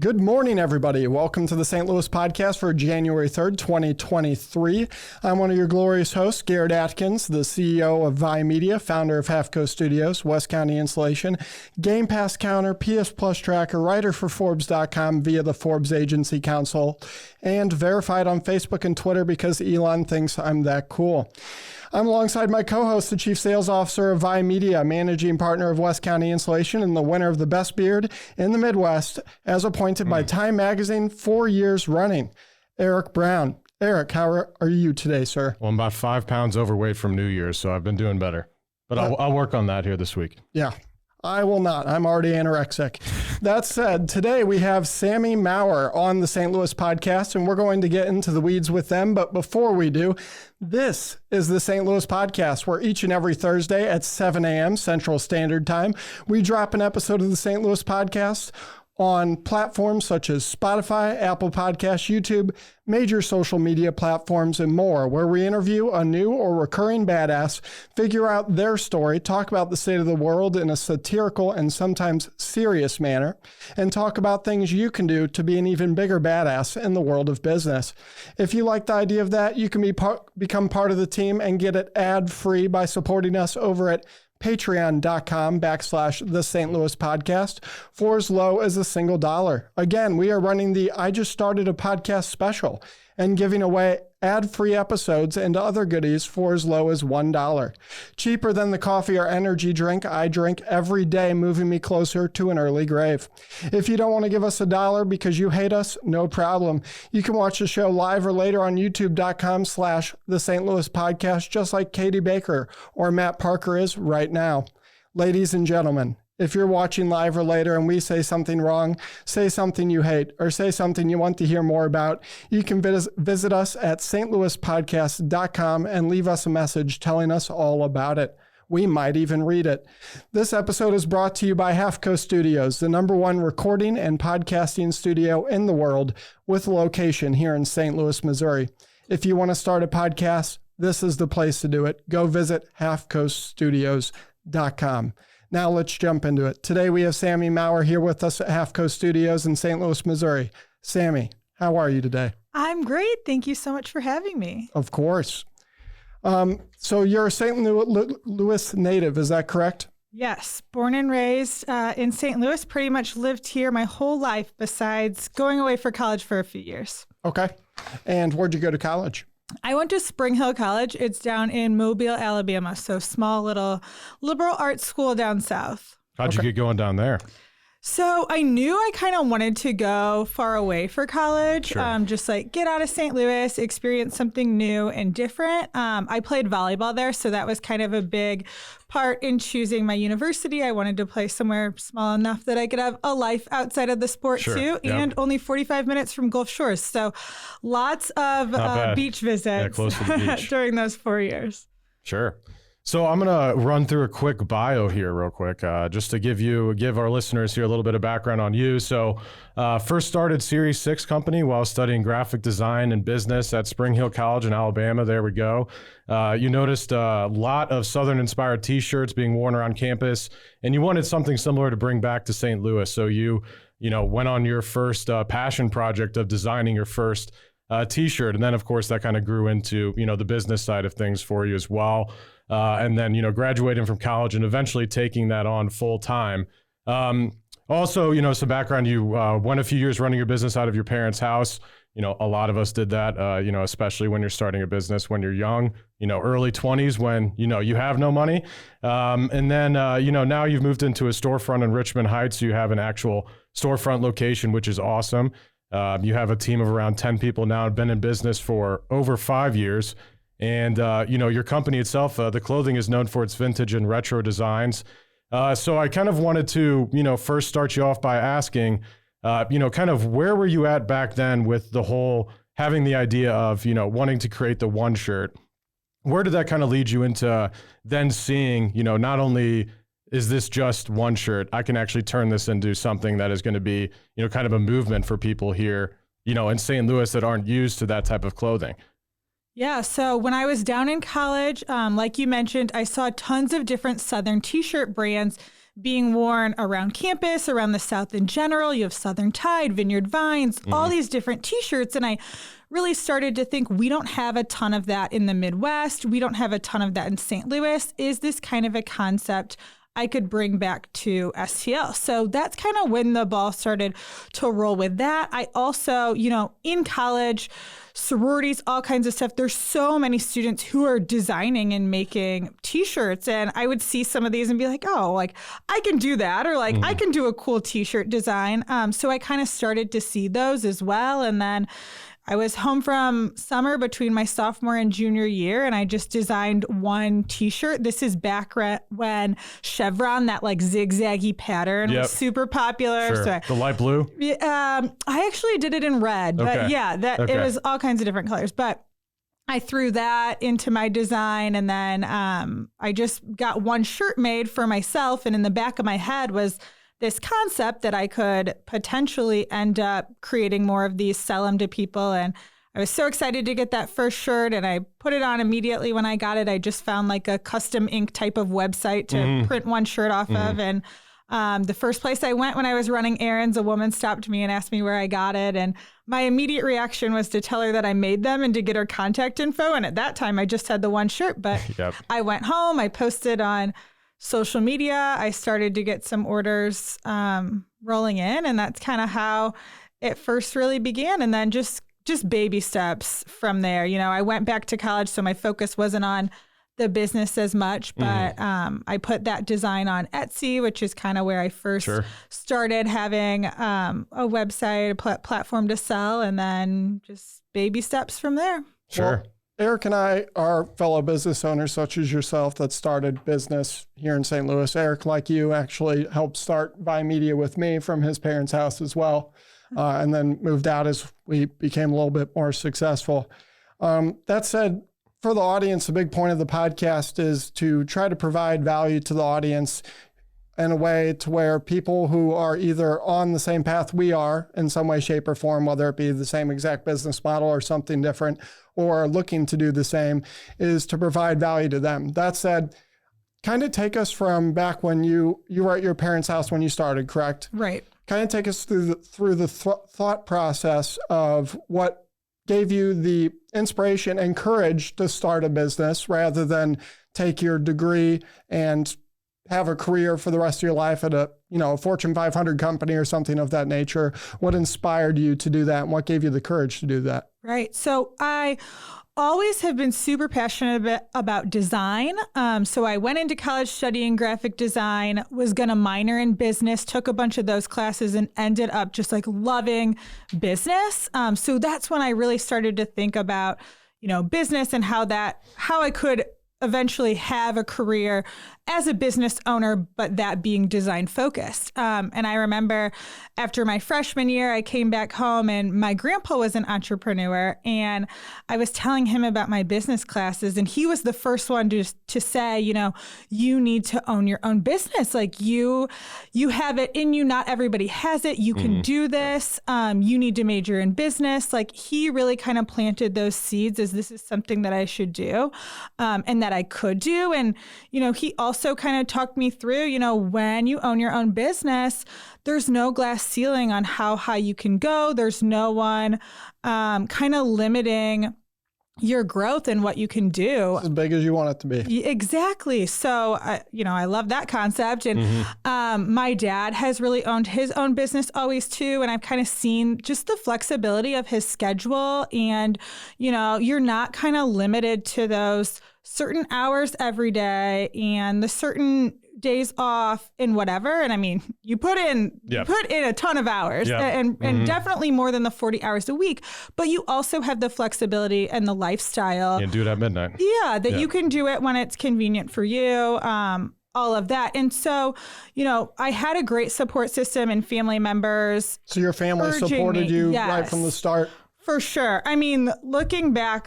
Good morning, everybody. Welcome to the St. Louis podcast for January 3rd, 2023. I'm one of your glorious hosts, Garrett Atkins, the CEO of Vi Media, founder of Half Coast Studios, West County Insulation, Game Pass Counter, PS Plus Tracker, writer for Forbes.com via the Forbes Agency Council, and verified on Facebook and Twitter because Elon thinks I'm that cool. I'm alongside my co-host, the Chief Sales Officer of Vi Media, managing partner of West County Insulation, and the winner of the Best Beard in the Midwest, as appointed by Time Magazine 4 years running, Eric Brown. Eric, how are you today, sir? Well, I'm about 5 pounds overweight from New Year's, so I've been doing better. But I'll work on that here this week. Yeah, I will not. I'm already anorexic. That said, today we have Sami Maurer on the St. Louis podcast, and we're going to get into the weeds with them. But before we do, this is the St. Louis podcast, where each and every Thursday at 7 a.m. Central Standard Time, we drop an episode of the St. Louis podcast on platforms such as Spotify, Apple Podcasts, YouTube, major social media platforms, and more, where we interview a new or recurring badass, figure out their story, talk about the state of the world in a satirical and sometimes serious manner, and talk about things you can do to be an even bigger badass in the world of business. If you like the idea of that, you can become part of the team and get it ad-free by supporting us over at patreon.com/the St. Louis podcast for as low as $1. Again, we are running the I Just Started a Podcast special and giving away ad-free episodes and other goodies for as low as $1. Cheaper than the coffee or energy drink I drink every day, moving me closer to an early grave. If you don't want to give us $1 because you hate us, no problem. You can watch the show live or later on youtube.com/the St. Louis podcast, just like Katie Baker or Matt Parker is right now. Ladies and gentlemen, if you're watching live or later and we say something wrong, say something you hate, or say something you want to hear more about, you can visit us at stlouispodcast.com and leave us a message telling us all about it. We might even read it. This episode is brought to you by Half Coast Studios, the #1 recording and podcasting studio in the world, with a location here in St. Louis, Missouri. If you want to start a podcast, this is the place to do it. Go visit halfcoaststudios.com. Now let's jump into it. Today we have Sami Maurer here with us at Half Coast Studios in St. Louis, Missouri. Sami, how are you today? I'm great. Thank you so much for having me. Of course. So you're a St. Louis native, is that correct? Yes. Born and raised in St. Louis, pretty much lived here my whole life besides going away for college for a few years. Okay. And where'd you go to college? I went to Spring Hill College. It's down in Mobile, Alabama. So small little liberal arts school down south. How'd you get going down there? So I knew I kind of wanted to go far away for college, Sure. Just like get out of St. Louis, experience something new and different. I played volleyball there, so that was kind of a big part in choosing my university. I wanted to play somewhere small enough that I could have a life outside of the sport too, and only 45 minutes from Gulf Shores. So lots of beach visits close to the beach. during those 4 years. Sure. So I'm going to run through a quick bio here real quick, just to give our listeners here a little bit of background on you. So first started Series 6 company while studying graphic design and business at Spring Hill College in Alabama. There we go. You noticed a lot of Southern-inspired T-shirts being worn around campus, and you wanted something similar to bring back to St. Louis. So you went on your first passion project of designing your first T-shirt. And then, of course, that kind of grew into, the business side of things for you as well. And then, graduating from college and eventually taking that on full time. Also, some background, you went a few years running your business out of your parents' house. A lot of us did that, especially when you're starting a business when you're young, early 20s when, you have no money. And then, now you've moved into a storefront in Richmond Heights. You have an actual storefront location, which is awesome. You have a team of around 10 people now, been in business for over 5 years. And, your company itself, the clothing is known for its vintage and retro designs. So I kind of wanted to, first start you off by asking, kind of where were you at back then with the whole having the idea of, wanting to create the one shirt? Where did that kind of lead you into then seeing, not only is this just one shirt, I can actually turn this into something that is going to be, kind of a movement for people here, in St. Louis that aren't used to that type of clothing? Yeah, so when I was down in college, like you mentioned, I saw tons of different Southern t-shirt brands being worn around campus, around the South in general. You have Southern Tide, Vineyard Vines, all these different t-shirts. And I really started to think, we don't have a ton of that in the Midwest. We don't have a ton of that in St. Louis. Is this kind of a concept I could bring back to STL? So that's kind of when the ball started to roll with that. I also, in college, sororities, all kinds of stuff. There's so many students who are designing and making t-shirts. And I would see some of these and be like, oh, like I can do that. Or like I can do a cool t-shirt design. So I kind of started to see those as well. And then I was home from summer between my sophomore and junior year, and I just designed one t-shirt. This is back when chevron, that like zigzaggy pattern, was super popular. Sure. So The light blue? I actually did it in red, but yeah, it was all kinds of different colors. But I threw that into my design, and then I just got one shirt made for myself, and in the back of my head was this concept that I could potentially end up creating more of these, sell them to people. And I was so excited to get that first shirt, and I put it on immediately when I got it. I just found like a custom ink type of website to print one shirt off of. And the first place I went when I was running errands, a woman stopped me and asked me where I got it. And my immediate reaction was to tell her that I made them and to get her contact info. And at that time, I just had the one shirt. But I went home, I posted on social media. I started to get some orders rolling in, and that's kind of how it first really began. And then just baby steps from there. I went back to college, so my focus wasn't on the business as much, but I put that design on Etsy, which is kind of where I first started having a website, a platform to sell, and then just baby steps from there. Sure. Well, Eric and I are fellow business owners, such as yourself, that started business here in St. Louis. Eric, like you, actually helped start Buy Media with me from his parents' house as well, and then moved out as we became a little bit more successful. That said, for the audience, a big point of the podcast is to try to provide value to the audience in a way to where people who are either on the same path we are in some way, shape, or form, whether it be the same exact business model or something different, or looking to do the same, is to provide value to them. That said, kind of take us from back when you were at your parents' house when you started, correct? Right. Kind of take us through the thought process of what gave you the inspiration and courage to start a business rather than take your degree and have a career for the rest of your life at a Fortune 500 company or something of that nature. What inspired you to do that, and what gave you the courage to do that? Right. So I always have been super passionate about design. So I went into college studying graphic design, was going to minor in business, took a bunch of those classes, and ended up just like loving business. So that's when I really started to think about, business and how I could eventually have a career as a business owner, but that being design focused. And I remember after my freshman year, I came back home and my grandpa was an entrepreneur, and I was telling him about my business classes, and he was the first one to say, you need to own your own business. Like you have it in you. Not everybody has it. You can do this. You need to major in business. Like he really kind of planted those seeds as this is something that I should do, and that I could do. And, he also kind of talked me through, when you own your own business, there's no glass ceiling on how high you can go. There's no one kind of limiting your growth and what you can do. As big as you want it to be. Exactly. So, I love that concept. And my dad has really owned his own business always too. And I've kind of seen just the flexibility of his schedule. And, you're not kind of limited to those certain hours every day and the certain days off and whatever. And I mean, you put in a ton of hours and definitely more than the 40 hours a week, but you also have the flexibility and the lifestyle. And do it at midnight. Yeah. You can do it when it's convenient for you. All of that. And so, I had a great support system and family members. So your family supported you right from the start? For sure. I mean, looking back,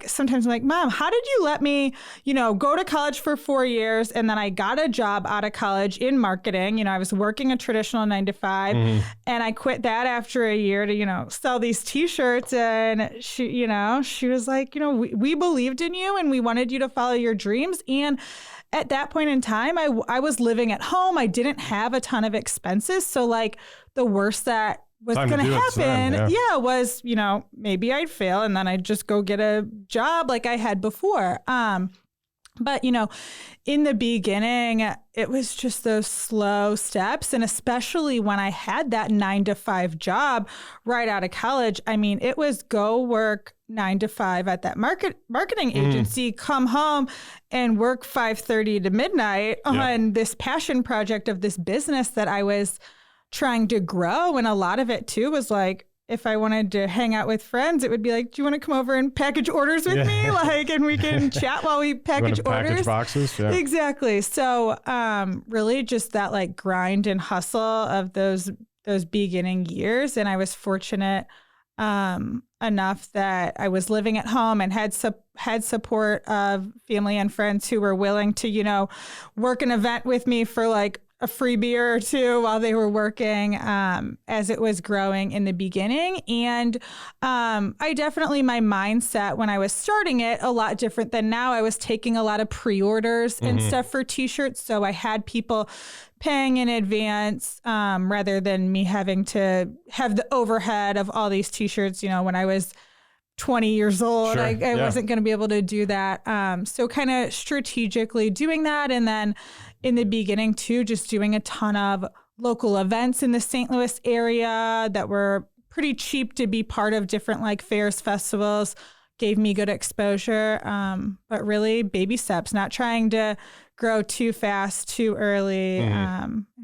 sometimes I'm like, Mom, how did you let me, go to college for 4 years? And then I got a job out of college in marketing. I was working a traditional 9-to-5 and I quit that after a year to, sell these t-shirts. And she was like, we believed in you and we wanted you to follow your dreams. And at that point in time, I was living at home. I didn't have a ton of expenses. So the worst that was going to happen, was, maybe I'd fail and then I'd just go get a job like I had before. But, in the beginning, it was just those slow steps. And especially when I had that 9-to-5 job right out of college, I mean, it was go work 9-to-5 at that marketing agency, come home and work 5:30 to midnight on this passion project of this business that I was trying to grow. And a lot of it too was if I wanted to hang out with friends, it would be do you want to come over and package orders with me? And we can chat while we package orders. Package boxes. Yeah. Exactly. So really just that grind and hustle of those beginning years. And I was fortunate enough that I was living at home and had support of family and friends who were willing to, work an event with me for a free beer or two while they were working as it was growing in the beginning. And I definitely, my mindset when I was starting it, a lot different than now. I was taking a lot of pre-orders and stuff for t-shirts. So I had people paying in advance rather than me having to have the overhead of all these t-shirts. When I was 20 years old, I wasn't going to be able to do that. So kind of strategically doing that. And then in the beginning too, just doing a ton of local events in the St. Louis area that were pretty cheap to be part of different fairs, festivals, gave me good exposure. But really baby steps, not trying to grow too fast, too early,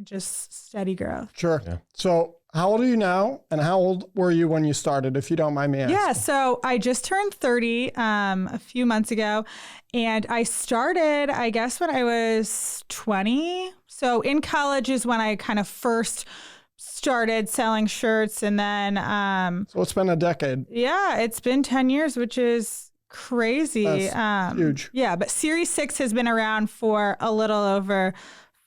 just steady growth. Sure. Yeah. So how old are you now? And how old were you when you started, if you don't mind me asking? Yeah, so I just turned 30 a few months ago. And I started, I guess, when I was 20. So in college is when I kind of first started selling shirts. And then... so it's been a decade. Yeah, it's been 10 years, which is crazy. That's huge. Yeah, but Series 6 has been around for a little over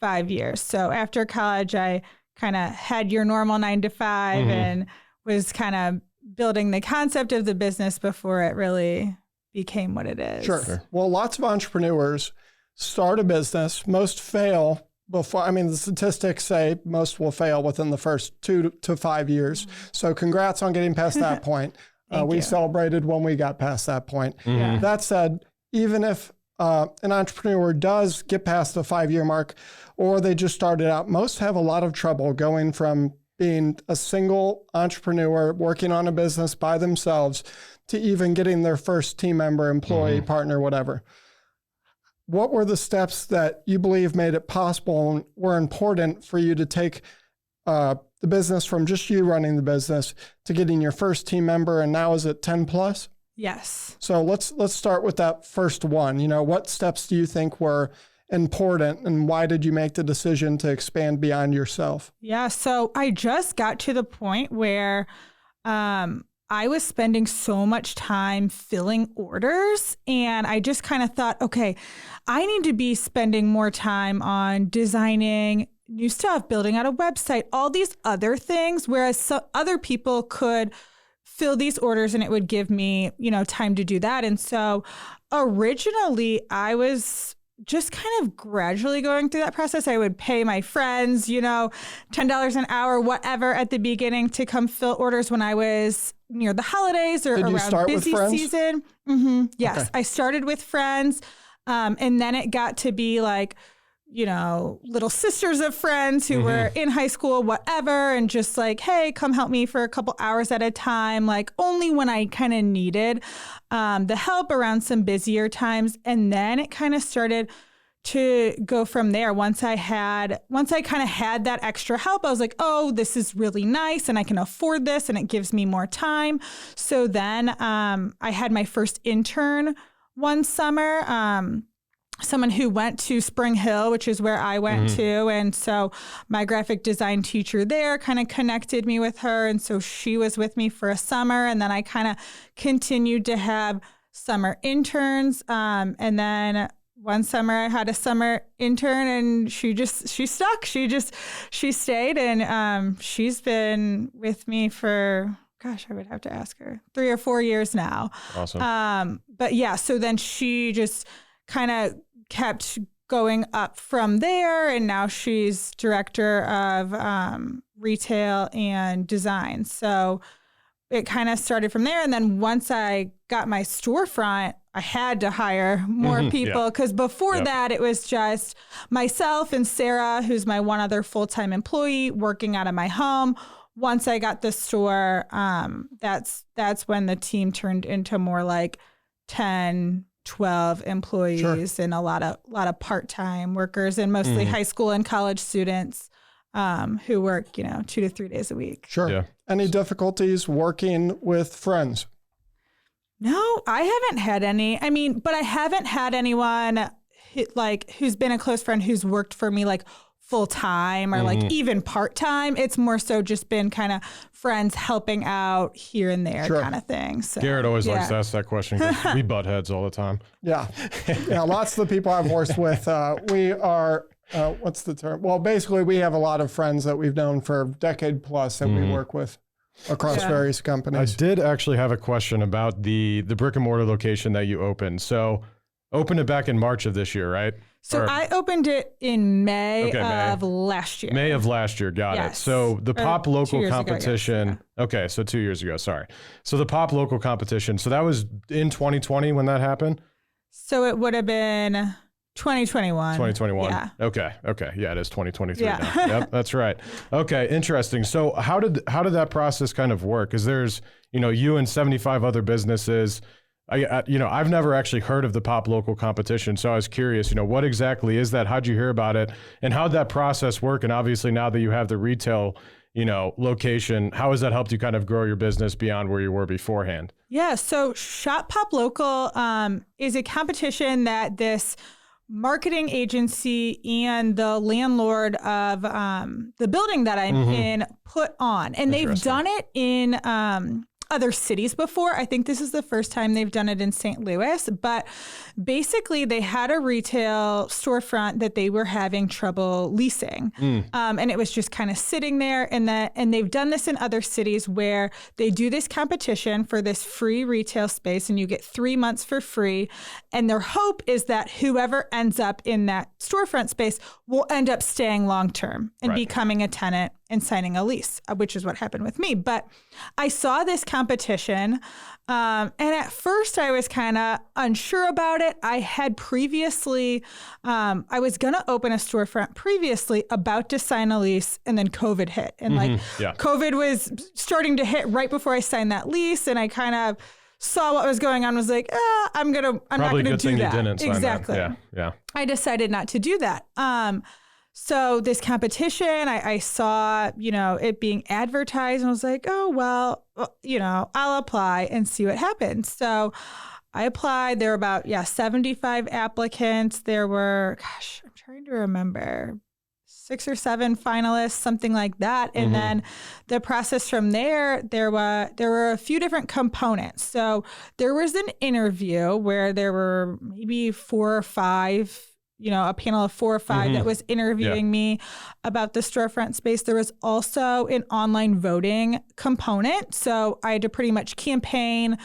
5 years. So after college, I kind of had your normal 9-to-5 and was kind of building the concept of the business before it really became what it is. Sure. Well, lots of entrepreneurs start a business. Most fail before. I mean, the statistics say most will fail within the first 2 to 5 years. So congrats on getting past that point. We celebrated when we got past that point. That said, even if an entrepreneur does get past the 5-year mark, or they just started out, most have a lot of trouble going from being a single entrepreneur working on a business by themselves to even getting their first team member, employee, partner, whatever. What were the steps that you believe made it possible and were important for you to take the business from just you running the business to getting your first team member, and now is it 10 plus? Yes. So let's start with that first one. What steps do you think were important, and why did you make the decision to expand beyond yourself? Yeah, so I just got to the point where I was spending so much time filling orders, and I just kind of thought, okay, I need to be spending more time on designing new stuff, building out a website, all these other things, whereas other people could fill these orders and it would give me, time to do that. And so originally I was just kind of gradually going through that process. I would pay my friends, $10 an hour, whatever, at the beginning to come fill orders when I was near the holidays or around busy season. Yes, okay. I started with friends. And then it got to be little sisters of friends who were in high school, whatever, and just hey, come help me for a couple hours at a time, only when I kind of needed the help around some busier times. And then it kind of started to go from there. Once I kind of had that extra help, I was like, oh, this is really nice and I can afford this and it gives me more time. So then I had my first intern one summer. someone who went to Spring Hill, which is where I went to. And so my graphic design teacher there kind of connected me with her. And so she was with me for a summer. And then I kind of continued to have summer interns. And then one summer I had a summer intern and she stuck. She stayed and she's been with me for, gosh, I would have to ask her, 3 or 4 years now. Awesome. But yeah, so then she just kind of kept going up from there. And now she's director of retail and design. So it kind of started from there. And then once I got my storefront, I had to hire more people because before that, it was just myself and Sarah, who's my one other full-time employee, working out of my home. Once I got the store, that's when the team turned into more like 10, 12 employees and a lot of part-time workers and mostly high school and college students who work, 2 to 3 days a week. Sure. Yeah. Any difficulties working with friends? No, I haven't had any. I mean, but I haven't had anyone who's been a close friend who's worked for me like full time or like even part time. It's more so just been kind of friends helping out here and there kind of thing. So, Garrett always likes to ask that question because we butt heads all the time. Yeah. Yeah. Lots of the people I've worked with, we are, what's the term? Well, basically we have a lot of friends that we've known for a decade plus that we work with across various companies. I did actually have a question about the brick and mortar location that you opened. So opened it back in March of this year, right? So I opened it in May of last year. May of last year, got it. So the Pop Local competition, okay, so 2 years ago, sorry. So the Pop Local competition, so that was in 2020 when that happened? So it would have been 2021. 2021. Yeah. Okay. Yeah, it is 2023 now. Yep, that's right. Okay, interesting. So how did that process kind of work? Because there's, you and 75 other businesses. I've never actually heard of the Pop Local competition, so I was curious, what exactly is that? How'd you hear about it? And how'd that process work? And obviously now that you have the retail, location, how has that helped you kind of grow your business beyond where you were beforehand? Yeah, so Shop Pop Local is a competition that this marketing agency and the landlord of the building that I'm in put on. And they've done it in other cities before. I think this is the first time they've done it in St. Louis, but basically they had a retail storefront that they were having trouble leasing. And it was just kind of sitting there and they've done this in other cities where they do this competition for this free retail space and you get 3 months for free. And their hope is that whoever ends up in that storefront space will end up staying long-term and becoming a tenant and signing a lease, which is what happened with me. But I saw this competition, and at first I was kind of unsure about it. I had previously, I was going to open a storefront previously, about to sign a lease, and then COVID hit. And COVID was starting to hit right before I signed that lease, and I kind of saw what was going on, was like, I'm not going to do that. Probably a good thing you didn't sign that. Yeah. I decided not to do that. So this competition, I saw, it being advertised and I was like, oh, well, I'll apply and see what happens. So I applied. There were about, 75 applicants. There were, I'm trying to remember, 6 or 7 finalists, something like that. And then the process from there were a few different components. So there was an interview where there were maybe 4 or 5, a panel of 4 or 5 that was interviewing me about the storefront space. There was also an online voting component. So I had to pretty much campaign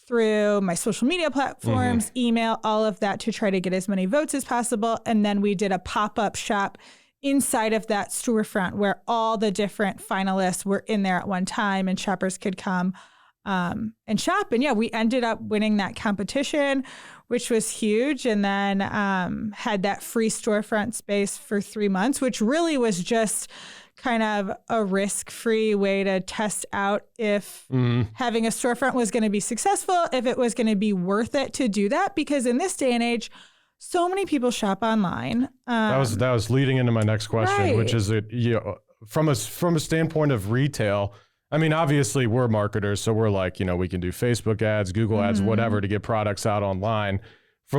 through my social media platforms, email, all of that to try to get as many votes as possible. And then we did a pop-up shop inside of that storefront where all the different finalists were in there at one time and shoppers could come and shop. And we ended up winning that competition, which was huge. And then had that free storefront space for 3 months, which really was just kind of a risk-free way to test out if having a storefront was going to be successful, if it was going to be worth it to do that. Because in this day and age, so many people shop online. That was leading into my next question, which is from a standpoint of retail. I mean, obviously we're marketers, so we're like, we can do Facebook ads, Google ads, whatever to get products out online.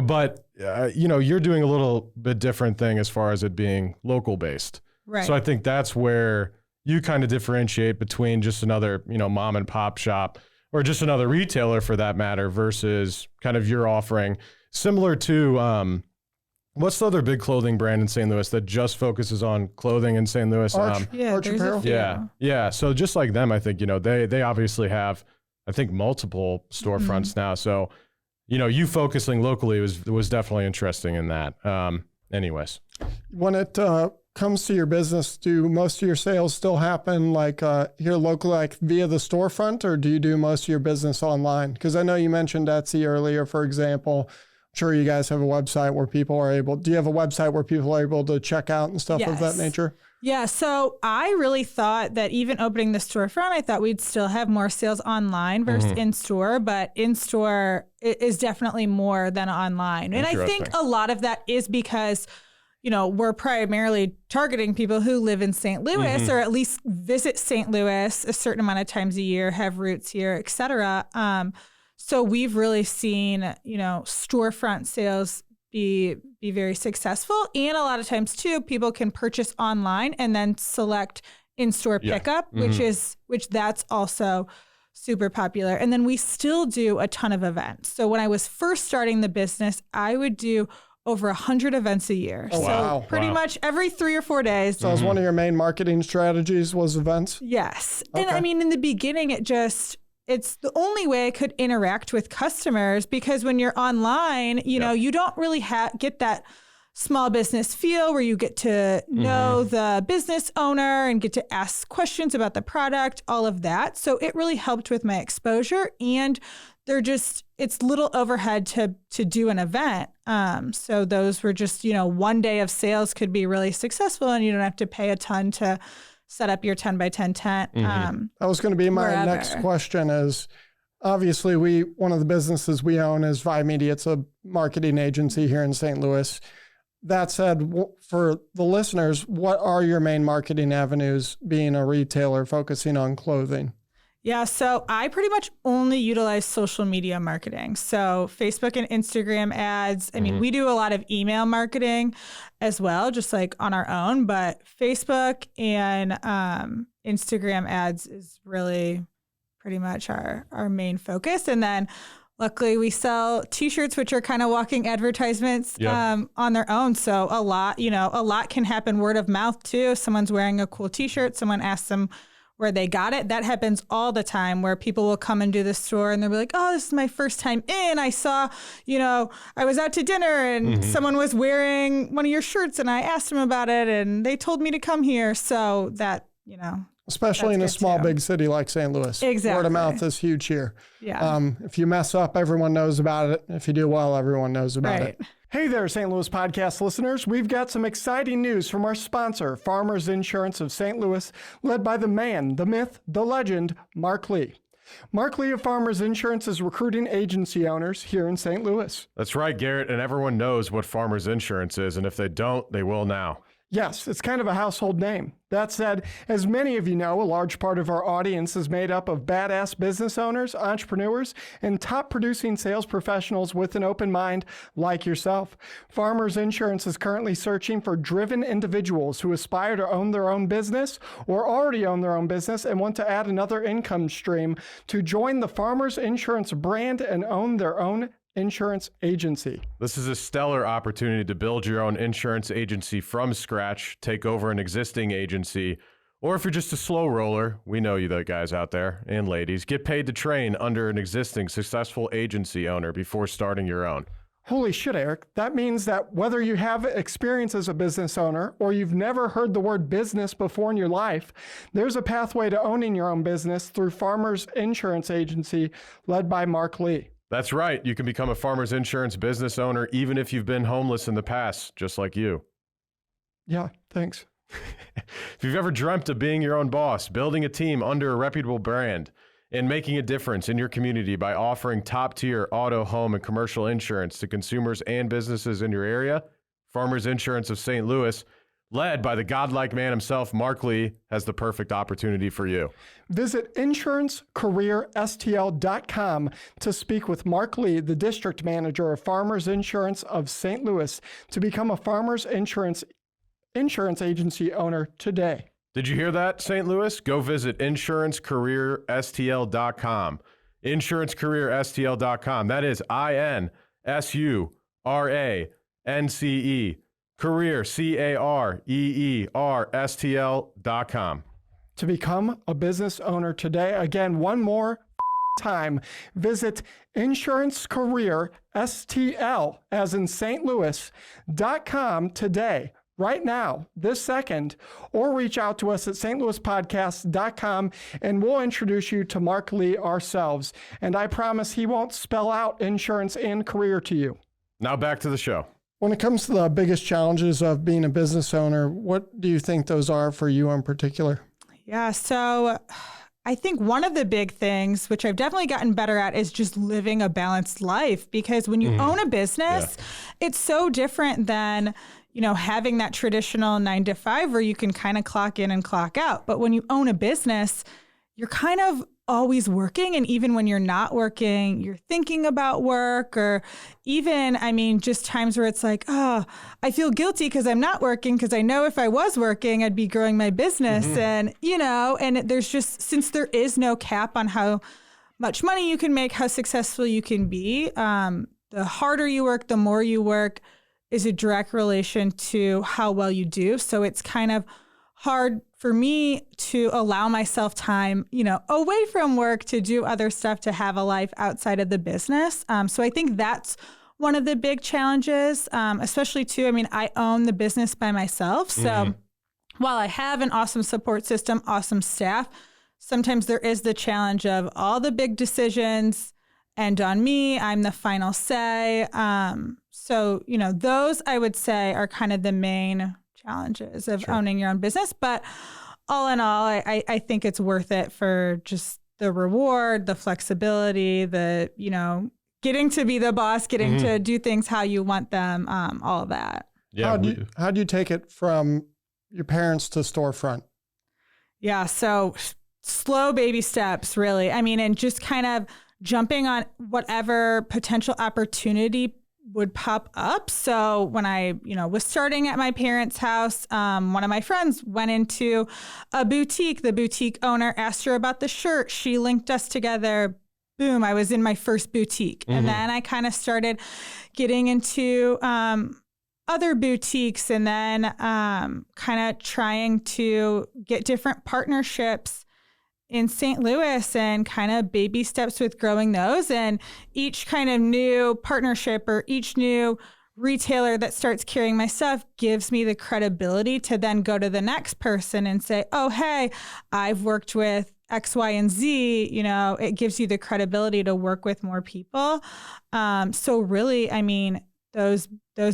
But you're doing a little bit different thing as far as it being local based. Right. So I think that's where you kind of differentiate between just another, mom and pop shop or just another retailer for that matter versus kind of your offering similar to, what's the other big clothing brand in St. Louis that just focuses on clothing in St. Louis? Arch Apparel. Yeah. So just like them, I think, they obviously have, I think, multiple storefronts now. So, you focusing locally was definitely interesting in that. Anyways. When it comes to your business, do most of your sales still happen like here locally, like via the storefront, or do you do most of your business online? Because I know you mentioned Etsy earlier, for example. I'm sure you guys have a website where people are able, do you have a website where people are able to check out and stuff of that nature? Yeah. So I really thought that even opening the storefront, I thought we'd still have more sales online versus in-store, but in-store is definitely more than online. And I think a lot of that is because we're primarily targeting people who live in St. Louis or at least visit St. Louis a certain amount of times a year, have roots here, et cetera. So we've really seen, storefront sales be very successful. And a lot of times too, people can purchase online and then select in-store pickup, which that's also super popular. And then we still do a ton of events. So when I was first starting the business, I would do over 100 events a year. Oh, so pretty much every 3 or 4 days. So as one of your main marketing strategies was events? Yes. Okay. And I mean, in the beginning, it's the only way I could interact with customers, because when you're online, you don't really get that small business feel where you get to know the business owner and get to ask questions about the product, all of that. So it really helped with my exposure, and it's little overhead to do an event. So those were just, one day of sales could be really successful, and you don't have to pay a ton to set up your 10 by 10 tent. That was going to be my next question is, obviously one of the businesses we own is Vibe Media. It's a marketing agency here in St. Louis. That said, for the listeners, what are your main marketing avenues being a retailer focusing on clothing? Yeah, so I pretty much only utilize social media marketing. So Facebook and Instagram ads. I mean, we do a lot of email marketing as well, just like on our own, but Facebook and Instagram ads is really pretty much our main focus. And then luckily we sell t-shirts, which are kind of walking advertisements on their own. So a lot can happen word of mouth too. Someone's wearing a cool t-shirt, someone asks them where they got it. That happens all the time, where people will come into the store and they'll be like, oh, this is my first time in. I saw, I was out to dinner and someone was wearing one of your shirts and I asked them about it and they told me to come here. So that, especially in a small, big city like St. Louis. Exactly. Word of mouth is huge here. Yeah. If you mess up, everyone knows about it. If you do well, everyone knows about it. Hey there, St. Louis podcast listeners. We've got some exciting news from our sponsor, Farmers Insurance of St. Louis, led by the man, the myth, the legend, Mark Lee. Mark Lee of Farmers Insurance is recruiting agency owners here in St. Louis. That's right, Garrett, and everyone knows what Farmers Insurance is, and if they don't, they will now. Yes, it's kind of a household name. That said, as many of you know, a large part of our audience is made up of badass business owners, entrepreneurs, and top producing sales professionals with an open mind like yourself. Farmers Insurance is currently searching for driven individuals who aspire to own their own business or already own their own business and want to add another income stream to join the Farmers Insurance brand and own their own insurance agency. This is a stellar opportunity to build your own insurance agency from scratch, take over an existing agency, or if you're just a slow roller, we know you the guys out there and ladies, get paid to train under an existing successful agency owner before starting your own. Holy shit, Eric. That means that whether you have experience as a business owner or you've never heard the word business before in your life, there's a pathway to owning your own business through Farmers Insurance Agency led by Mark Lee. That's right. You can become a Farmers Insurance business owner even if you've been homeless in the past, just like you. Yeah, thanks. If you've ever dreamt of being your own boss, building a team under a reputable brand, and making a difference in your community by offering top-tier auto, home, and commercial insurance to consumers and businesses in your area, Farmers Insurance of St. Louis, led by the godlike man himself, Mark Lee, has the perfect opportunity for you. Visit insurancecareerstl.com to speak with Mark Lee, the district manager of Farmers Insurance of St. Louis, to become a Farmers Insurance agency owner today. Did you hear that, St. Louis? Go visit insurancecareerstl.com. Insurancecareerstl.com. That is INSURANCE. Career, CAREERSTL.com. To become a business owner today. Again, one more time, visit insurancecareerstl, as in St. Louis.com today, right now, this second, or reach out to us at stlouispodcast.com and we'll introduce you to Mark Lee ourselves. And I promise he won't spell out insurance and career to you. Now back to the show. When it comes to the biggest challenges of being a business owner, what do you think those are for you in particular? Yeah, so I think one of the big things, which I've definitely gotten better at, is just living a balanced life. Because when you own a business, it's so different than, having that traditional 9 to 5 where you can kind of clock in and clock out. But when you own a business, you're kind of always working. And even when you're not working, you're thinking about work, or even, just times where it's like, oh, I feel guilty because I'm not working, because I know if I was working, I'd be growing my business. And, and there's just, since there is no cap on how much money you can make, how successful you can be, the harder you work, the more you work is a direct relation to how well you do. So it's kind of hard for me to allow myself time, away from work to do other stuff, to have a life outside of the business. So I think that's one of the big challenges, especially too, I own the business by myself. So while I have an awesome support system, awesome staff, sometimes there is the challenge of all the big decisions and on me, I'm the final say. So, those I would say are kind of the main challenges of owning your own business. But all in all, I think it's worth it for just the reward, the flexibility, the, getting to be the boss, getting to do things how you want them, all of that. Yeah. How do you take it from your parents to storefront? Yeah. So slow baby steps, really. And just kind of jumping on whatever potential opportunity would pop up. So when I, was starting at my parents' house, one of my friends went into a boutique. The boutique owner asked her about the shirt. She linked us together. Boom, I was in my first boutique. And then I kind of started getting into other boutiques, and then kind of trying to get different partnerships in St. Louis, and kind of baby steps with growing those. And each kind of new partnership or each new retailer that starts carrying my stuff gives me the credibility to then go to the next person and say, oh, hey, I've worked with X, Y, and Z. It gives you the credibility to work with more people. So really, those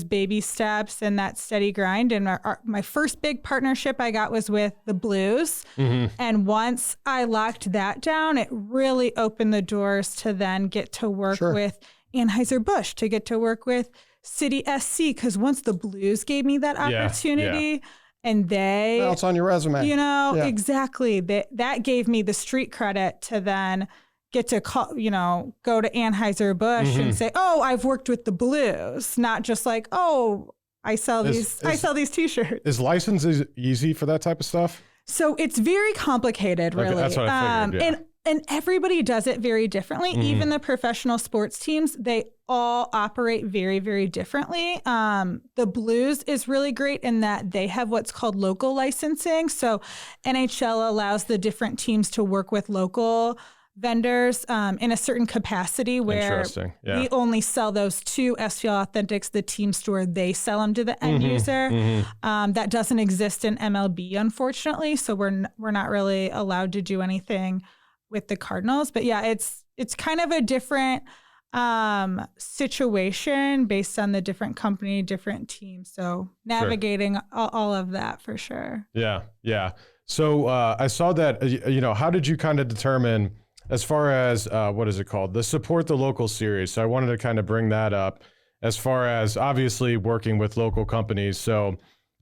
baby steps and that steady grind. And my first big partnership I got was with the Blues. And once I locked that down, it really opened the doors to then get to work with Anheuser-Busch, to get to work with City SC. Because once the Blues gave me that opportunity, and now it's on your resume. Exactly. That gave me the street credit to then get to call, go to Anheuser-Busch and say, oh, I've worked with the Blues, not just like, oh, I sell these T-shirts. Is license easy for that type of stuff? So it's very complicated, really. Okay, that's what I figured, and everybody does it very differently. Even the professional sports teams, they all operate very, very differently. The Blues is really great in that they have what's called local licensing. So NHL allows the different teams to work with local vendors in a certain capacity, where we only sell those to SPL Authentics, the team store. They sell them to the end user. That doesn't exist in MLB, unfortunately. So we're not really allowed to do anything with the Cardinals. But yeah, it's kind of a different situation based on the different company, different teams. So navigating all of that for sure. Yeah. So I saw that, how did you kind of determine, as far as, what is it called? The Support the Local series. So I wanted to kind of bring that up as far as obviously working with local companies. So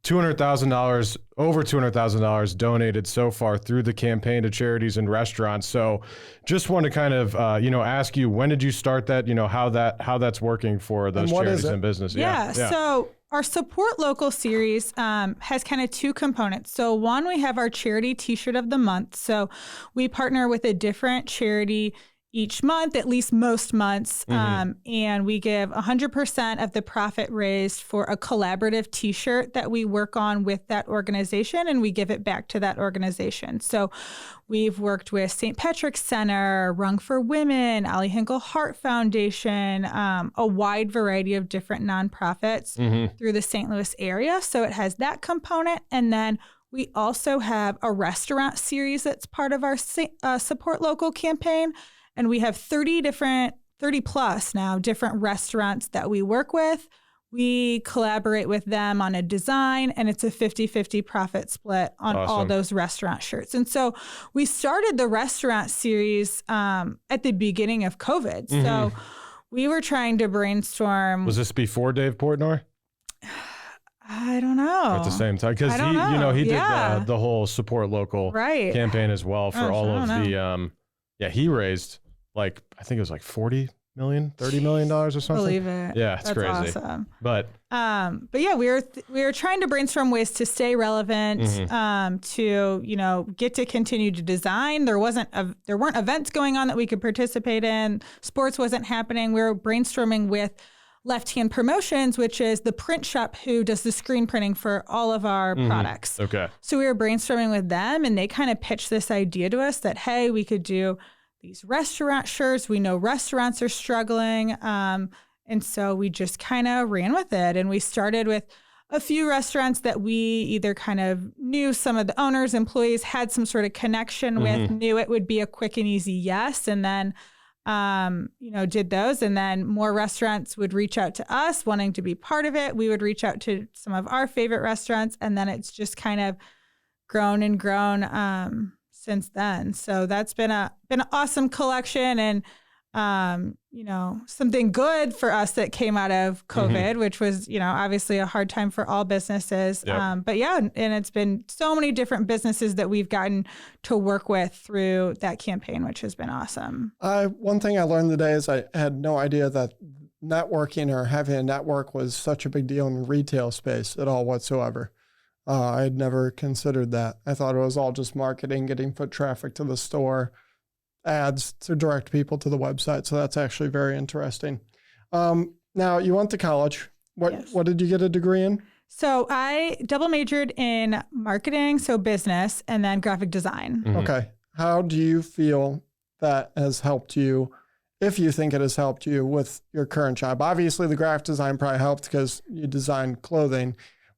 $200,000, over $200,000 donated so far through the campaign to charities and restaurants. So just want to kind of, ask you, when did you start that, how that's working for those charities and business? Yeah. So our Support Local series has kind of two components. So one, we have our charity t-shirt of the month. So we partner with a different charity each month, at least most months. And we give 100% of the profit raised for a collaborative t-shirt that we work on with that organization, and we give it back to that organization. So we've worked with St. Patrick's Center, Rung for Women, Ollie Hinkle Heart Foundation, a wide variety of different nonprofits through the St. Louis area. So it has that component. And then we also have a restaurant series that's part of our Support Local campaign. And we have 30 plus now different restaurants that we work with. We collaborate with them on a design, and it's a 50-50 profit split on all those restaurant shirts. And so we started the restaurant series at the beginning of COVID. So we were trying to brainstorm. Was this before Dave Portnoy? I don't know. Or at the same time, because he did the whole Support Local campaign as well for all of the. He raised I think it was like $40 million, $30 million or something. Believe it. Yeah, it's crazy. Awesome. But yeah, we were trying to brainstorm ways to stay relevant, to get to continue to design. There weren't events going on that we could participate in. Sports wasn't happening. We were brainstorming with Left Hand Promotions, which is the print shop who does the screen printing for all of our products. Okay. So we were brainstorming with them, and they kind of pitched this idea to us that, hey, we could do these restaurant shirts. We know restaurants are struggling. And so we just kind of ran with it. And we started with a few restaurants that we either kind of knew some of the owners, employees had some sort of connection with, knew it would be a quick and easy yes. And then, did those. And then more restaurants would reach out to us wanting to be part of it. We would reach out to some of our favorite restaurants. And then it's just kind of grown and grown since then. So that's been an awesome collection, and something good for us that came out of COVID, which was obviously a hard time for all businesses. Yep. But yeah, and it's been so many different businesses that we've gotten to work with through that campaign, which has been awesome. One thing I learned today is I had no idea that networking or having a network was such a big deal in the retail space at all whatsoever. I had never considered that. I thought it was all just marketing, getting foot traffic to the store, ads to direct people to the website. So that's actually very interesting. Now, you went to college. What did you get a degree in? So I double majored in marketing, so business, and then graphic design. Okay. How do you feel that has helped you, if you think it has helped you with your current job? Obviously, the graphic design probably helped because you design clothing,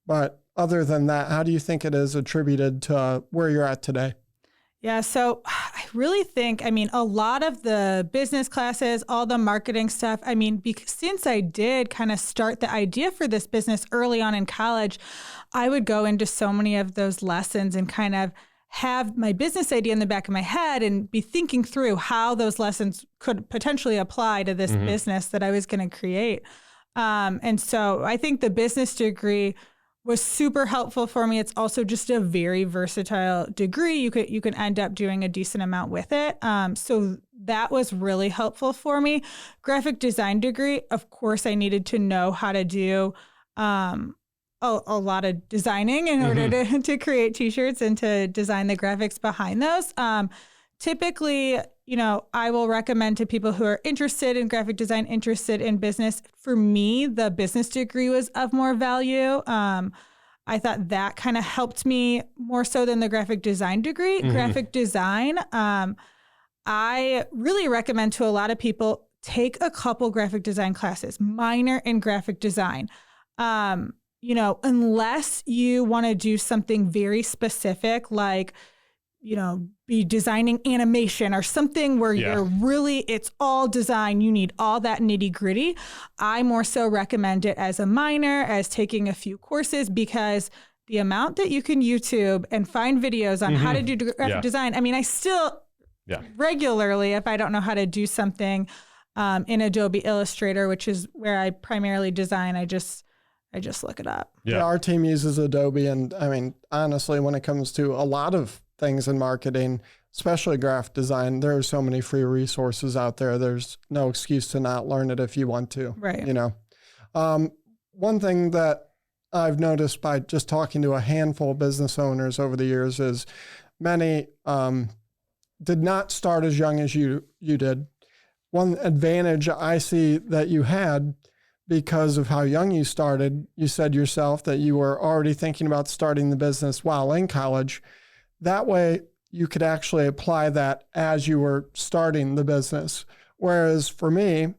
but other than that, how do you think it is attributed to where you're at today? Yeah, so I really think, a lot of the business classes, all the marketing stuff, since I did kind of start the idea for this business early on in college, I would go into so many of those lessons and kind of have my business idea in the back of my head and be thinking through how those lessons could potentially apply to this business that I was going to create. And so I think the business degree was super helpful for me. It's also just a very versatile degree. You can end up doing a decent amount with it. So that was really helpful for me. Graphic design degree, of course, I needed to know how to do a lot of designing in order to create t-shirts and to design the graphics behind those. Typically, I will recommend to people who are interested in graphic design, interested in business. For me, the business degree was of more value. I thought that kind of helped me more so than the graphic design degree. Graphic design, I really recommend to a lot of people, take a couple graphic design classes, minor in graphic design. Unless you want to do something very specific, like be designing animation or something where you're really, it's all design. You need all that nitty gritty. I more so recommend it as a minor, as taking a few courses, because the amount that you can YouTube and find videos on how to do graphic design. I still regularly, if I don't know how to do something in Adobe Illustrator, which is where I primarily design, I just I just look it up. Yeah, our team uses Adobe. And I mean, honestly, when it comes to a lot of things in marketing, especially graphic design, there are so many free resources out there. There's no excuse to not learn it if you want to. Right. You know, one thing that I've noticed by just talking to a handful of business owners over the years is many did not start as young as you did. One advantage I see that you had because of how young you started, you said yourself that you were already thinking about starting the business while in college. That way, you could actually apply that as you were starting the business. Whereas for me,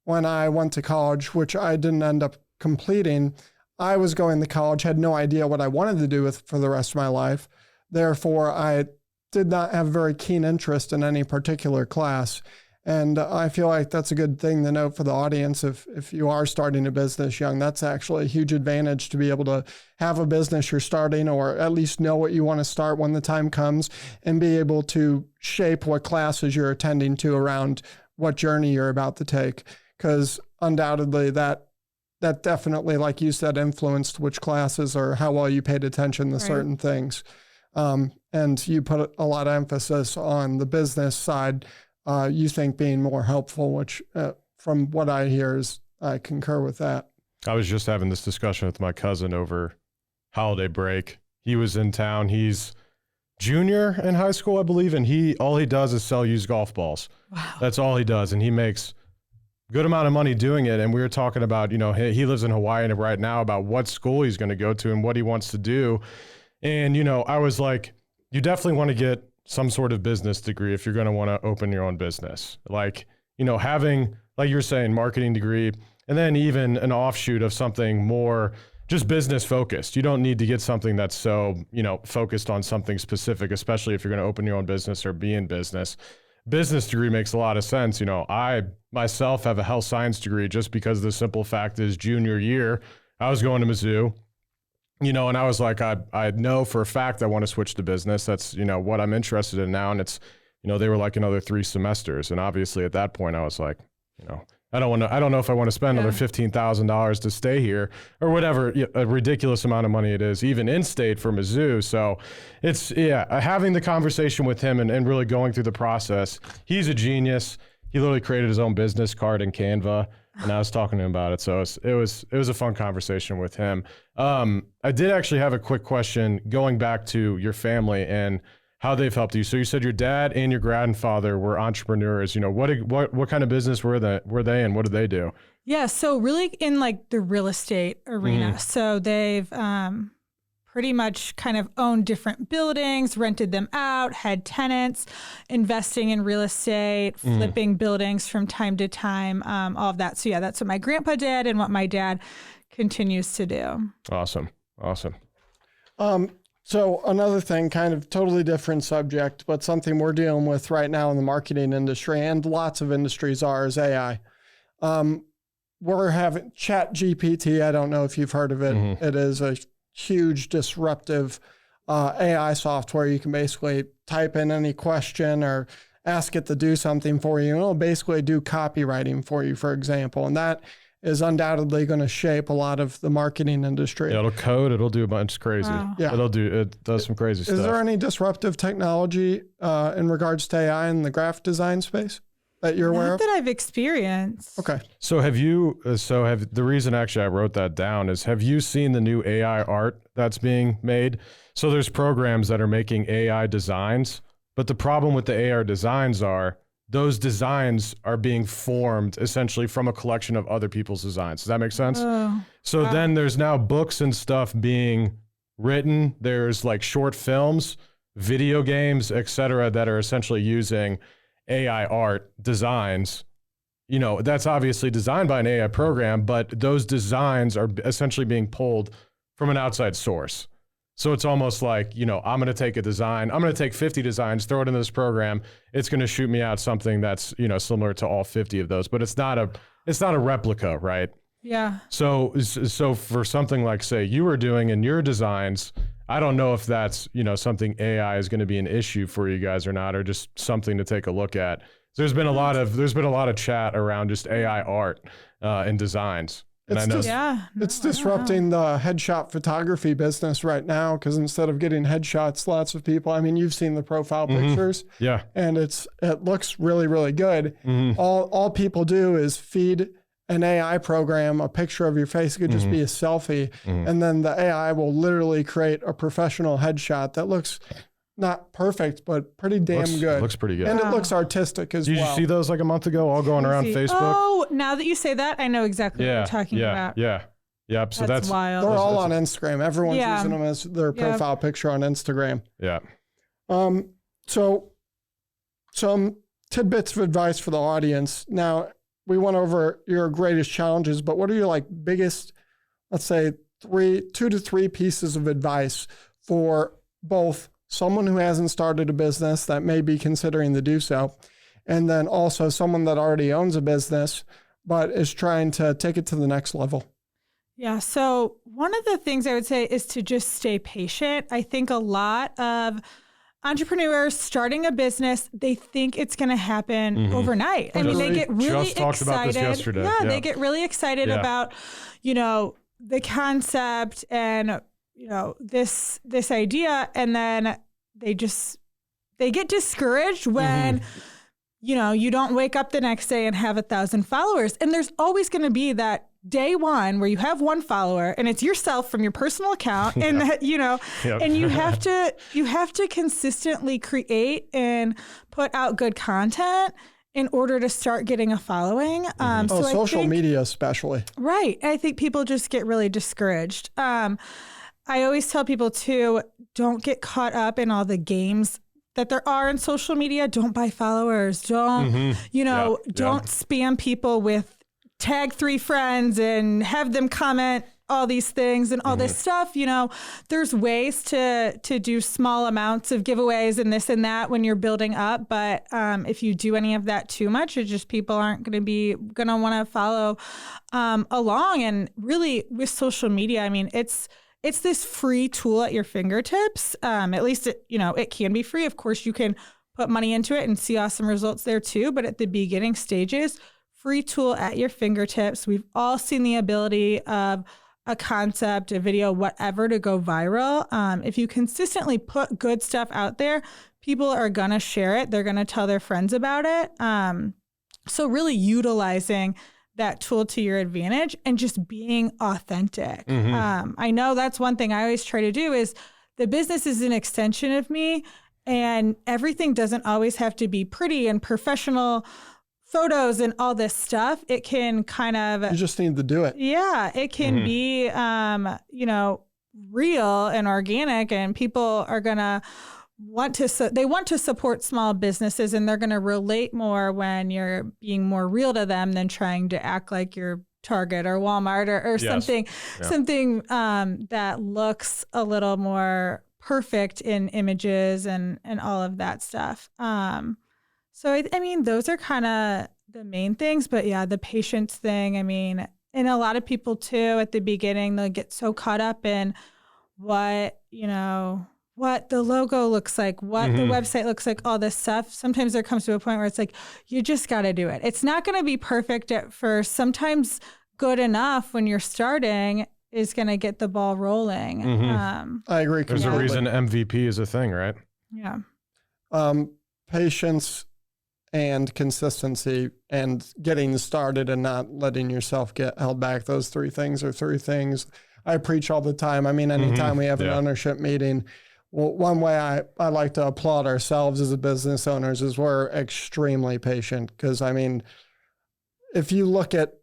when I went to college, which I didn't end up completing, I was going to college, had no idea what I wanted to do with for the rest of my life. Therefore, I did not have very keen interest in any particular class. And I feel like that's a good thing to note for the audience. If you are starting a business young, that's actually a huge advantage to be able to have a business you're starting, or at least know what you want to start when the time comes, and be able to shape what classes you're attending to around what journey you're about to take. Because undoubtedly that definitely, like you said, influenced which classes or how well you paid attention to certain things. And you put a lot of emphasis on the business side. You think being more helpful, which from what I hear is, I concur with that. I was just having this discussion with my cousin over holiday break. He was in town. He's junior in high school, I believe. And all he does is sell used golf balls. Wow. That's all he does. And he makes a good amount of money doing it. And we were talking about, he lives in Hawaii right now, about what school he's going to go to and what he wants to do. And, I was like, you definitely want to get some sort of business degree if you're going to want to open your own business. Like, having, like you're saying, marketing degree, and then even an offshoot of something more just business focused. You don't need to get something that's so, focused on something specific, especially if you're going to open your own business or be in business. Business degree makes a lot of sense. I myself have a health science degree just because the simple fact is junior year, I was going to Mizzou. And I was like, I know for a fact I want to switch to business. That's, what I'm interested in now. And it's, they were like another 3 semesters. And obviously at that point I was like, I don't know if I want to spend another $15,000 to stay here or whatever, a ridiculous amount of money it is, even in state for Mizzou. So it's, having the conversation with him and really going through the process. He's a genius. He literally created his own business card in Canva. And I was talking to him about it. So it was a fun conversation with him. I did actually have a quick question going back to your family and how they've helped you. So you said your dad and your grandfather were entrepreneurs. What kind of business were they and what did they do? Yeah. So really in like the real estate arena. Mm-hmm. So they've pretty much kind of owned different buildings, rented them out, had tenants, investing in real estate, flipping buildings from time to time, all of that. So yeah, that's what my grandpa did and what my dad continues to do. Awesome. So another thing, kind of totally different subject, but something we're dealing with right now in the marketing industry, and lots of industries is AI. We're having ChatGPT. I don't know if you've heard of it. Mm-hmm. It is a huge disruptive AI software. You can basically type in any question or ask it to do something for you. And it'll basically do copywriting for you, for example. And that is undoubtedly going to shape a lot of the marketing industry. Yeah, it'll code. It'll do a bunch of crazy. Wow. Yeah. It does some crazy stuff. Is there any disruptive technology in regards to AI in the graphic design space that you're aware of? Not that I've experienced. Okay. So the reason actually I wrote that down is, have you seen the new AI art that's being made? So there's programs that are making AI designs, but the problem with the AI designs are those designs are being formed essentially from a collection of other people's designs. Does that make sense? So then there's now books and stuff being written. There's like short films, video games, et cetera, that are essentially using AI art designs. That's obviously designed by an AI program, but those designs are essentially being pulled from an outside source. So it's almost like, I'm going to take a design, I'm going to take 50 designs, throw it into this program. It's going to shoot me out something that's, similar to all 50 of those, but it's not a replica, right? Yeah. So for something like, say, you were doing in your designs, I don't know if that's, something AI is going to be an issue for you guys or not, or just something to take a look at. There's been a lot of chat around just AI art and designs. And It's disrupting the headshot photography business right now because instead of getting headshots, lots of people, I mean, you've seen the profile pictures. Yeah. And it looks really, really good. All people do is feed an AI program a picture of your face. It could just be a selfie. And then the AI will literally create a professional headshot that looks not perfect, but pretty damn good. Looks pretty good. And it looks artistic as well. Did you see those like a month ago all going around Facebook? Oh, now that you say that, I know exactly what you're talking about. Yep. So that's wild. They're all on Instagram. Everyone's using them as their profile picture on Instagram. Yeah. So some tidbits of advice for the audience. Now, we went over your greatest challenges, but what are your like biggest, let's say 2 to 3 pieces of advice for both someone who hasn't started a business that may be considering to do so, and then also someone that already owns a business but is trying to take it to the next level? Yeah. So one of the things I would say is to just stay patient. I think a lot of entrepreneurs starting a business, they think it's going to happen overnight. I mean, they get really just talked excited. about this yesterday. Yeah, they get really excited about, the concept and, this idea. And then they get discouraged when, you don't wake up the next day and have 1,000 followers. And there's always going to be that day one where you have 1 follower and it's yourself from your personal account and that, and you have to consistently create and put out good content in order to start getting a following. So social media especially. Right. I think people just get really discouraged. I always tell people too, don't get caught up in all the games that there are in social media. Don't buy followers. Don't, don't spam people with tag 3 friends and have them comment all these things and all this stuff. There's ways to do small amounts of giveaways and this and that when you're building up. But if you do any of that too much, it's just people aren't going to want to follow along. And really with social media, I mean, it's this free tool at your fingertips. At least it can be free. Of course, you can put money into it and see awesome results there too. But at the beginning stages, free tool at your fingertips. We've all seen the ability of a concept, a video, whatever, to go viral. If you consistently put good stuff out there, people are going to share it. They're going to tell their friends about it. So really utilizing that tool to your advantage and just being authentic. I know that's one thing I always try to do is the business is an extension of me, and everything doesn't always have to be pretty and professional photos and all this stuff. It can kind of... You just need to do it. Yeah, it can be, real and organic, and people are going to want to support small businesses, and they're going to relate more when you're being more real to them than trying to act like you're Target or Walmart or something that looks a little more perfect in images and all of that stuff. So I mean, those are kind of the main things, but yeah, the patience thing. I mean, and a lot of people too, at the beginning, they'll get so caught up in what the logo looks like, what the website looks like, all this stuff. Sometimes there comes to a point where it's like, you just got to do it. It's not going to be perfect at first. Sometimes good enough when you're starting is going to get the ball rolling. I agree. There's a reason MVP is a thing, right? Yeah. Patience and consistency and getting started and not letting yourself get held back. Those 3 things are 3 things I preach all the time. I mean, anytime we have an ownership meeting, well, one way I like to applaud ourselves as a business owners is we're extremely patient. Because, I mean, if you look at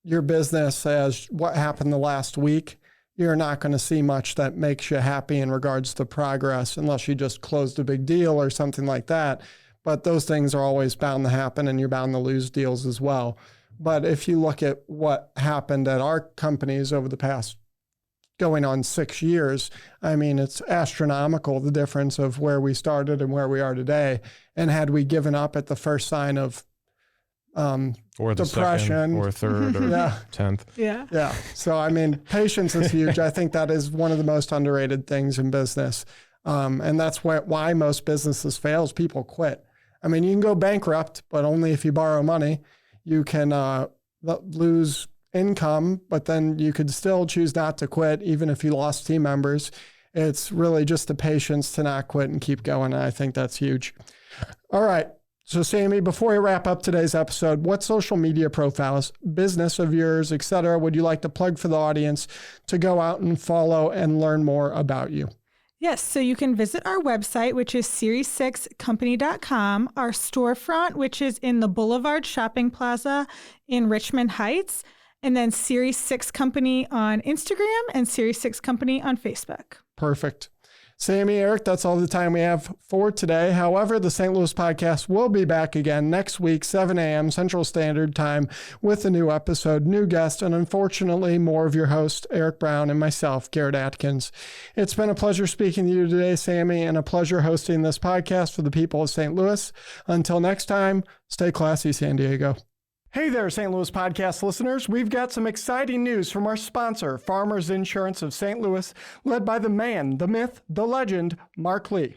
your business as what happened the last week, you're not going to see much that makes you happy in regards to progress unless you just closed a big deal or something like that. But those things are always bound to happen, and you're bound to lose deals as well. But if you look at what happened at our companies over the past going on 6 years, I mean, it's astronomical, the difference of where we started and where we are today. And had we given up at the first sign of or the depression, second or third or 10th. Yeah. So, I mean, patience is huge. I think that is one of the most underrated things in business. And that's why most businesses fails. People quit. I mean, you can go bankrupt, but only if you borrow money. You can lose income, but then you could still choose not to quit even if you lost team members. It's really just the patience to not quit and keep going. And I think that's huge. All right. So Sami, before we wrap up today's episode, what social media profiles, business of yours, etc., would you like to plug for the audience to go out and follow and learn more about you? Yes, so you can visit our website, which is series6company.com, our storefront, which is in the Boulevard Shopping Plaza in Richmond Heights, and then Series 6 Company on Instagram and Series 6 Company on Facebook. Perfect. Sami, Eric, that's all the time we have for today. However, the St. Louis podcast will be back again next week, 7 a.m. Central Standard Time, with a new episode, new guest, and unfortunately, more of your host, Eric Brown, and myself, Garrett Atkins. It's been a pleasure speaking to you today, Sami, and a pleasure hosting this podcast for the people of St. Louis. Until next time, stay classy, San Diego. Hey there, St. Louis podcast listeners. We've got some exciting news from our sponsor, Farmers Insurance of St. Louis, led by the man, the myth, the legend, Mark Lee.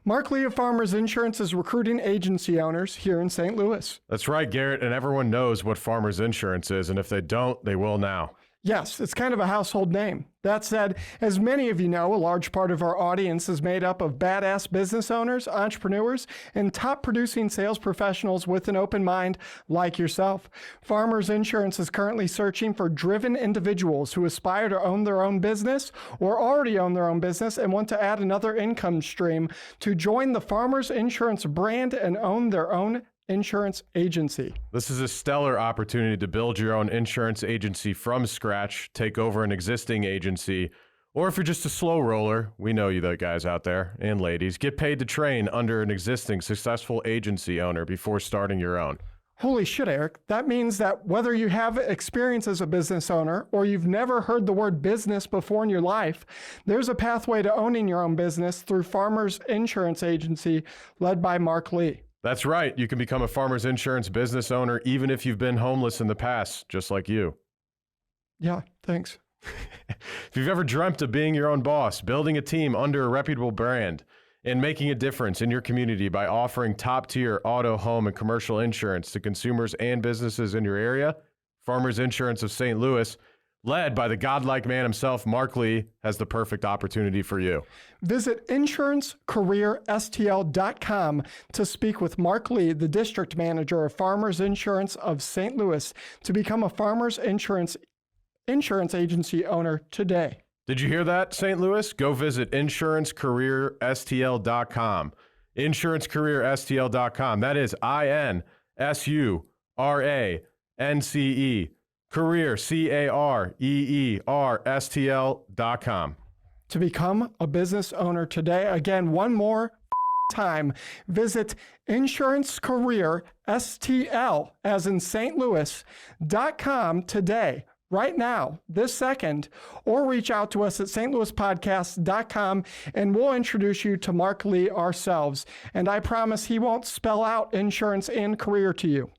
Mark Lee of Farmers Insurance is recruiting agency owners here in St. Louis. That's right, Garrett, and everyone knows what Farmers Insurance is, and if they don't, they will now. Yes, it's kind of a household name. That said, as many of you know, a large part of our audience is made up of badass business owners, entrepreneurs, and top producing sales professionals with an open mind like yourself. Farmers Insurance is currently searching for driven individuals who aspire to own their own business or already own their own business and want to add another income stream to join the Farmers Insurance brand and own their own insurance agency. This is a stellar opportunity to build your own insurance agency from scratch, take over an existing agency, or if you're just a slow roller, we know you guys out there and ladies, get paid to train under an existing successful agency owner before starting your own. Holy shit, Eric. That means that whether you have experience as a business owner or you've never heard the word business before in your life, there's a pathway to owning your own business through Farmers Insurance Agency led by Mark Lee. That's right. You can become a Farmers Insurance business owner even if you've been homeless in the past, just like you. Yeah, thanks. If you've ever dreamt of being your own boss, building a team under a reputable brand, and making a difference in your community by offering top-tier auto, home, and commercial insurance to consumers and businesses in your area, Farmers Insurance of St. Louis, led by the godlike man himself, Mark Lee, has the perfect opportunity for you. Visit insurancecareerstl.com to speak with Mark Lee, the district manager of Farmers Insurance of St. Louis, to become a Farmers Insurance agency owner today. Did you hear that, St. Louis? Go visit insurancecareerstl.com. Insurancecareerstl.com. That is INSURANCE. Career, CAREERSTL.com. To become a business owner today, again, one more time, visit insurancecareerstl, as in St. Louis.com today, right now, this second, or reach out to us at stlouispodcast.com and we'll introduce you to Mark Lee ourselves. And I promise he won't spell out insurance and career to you.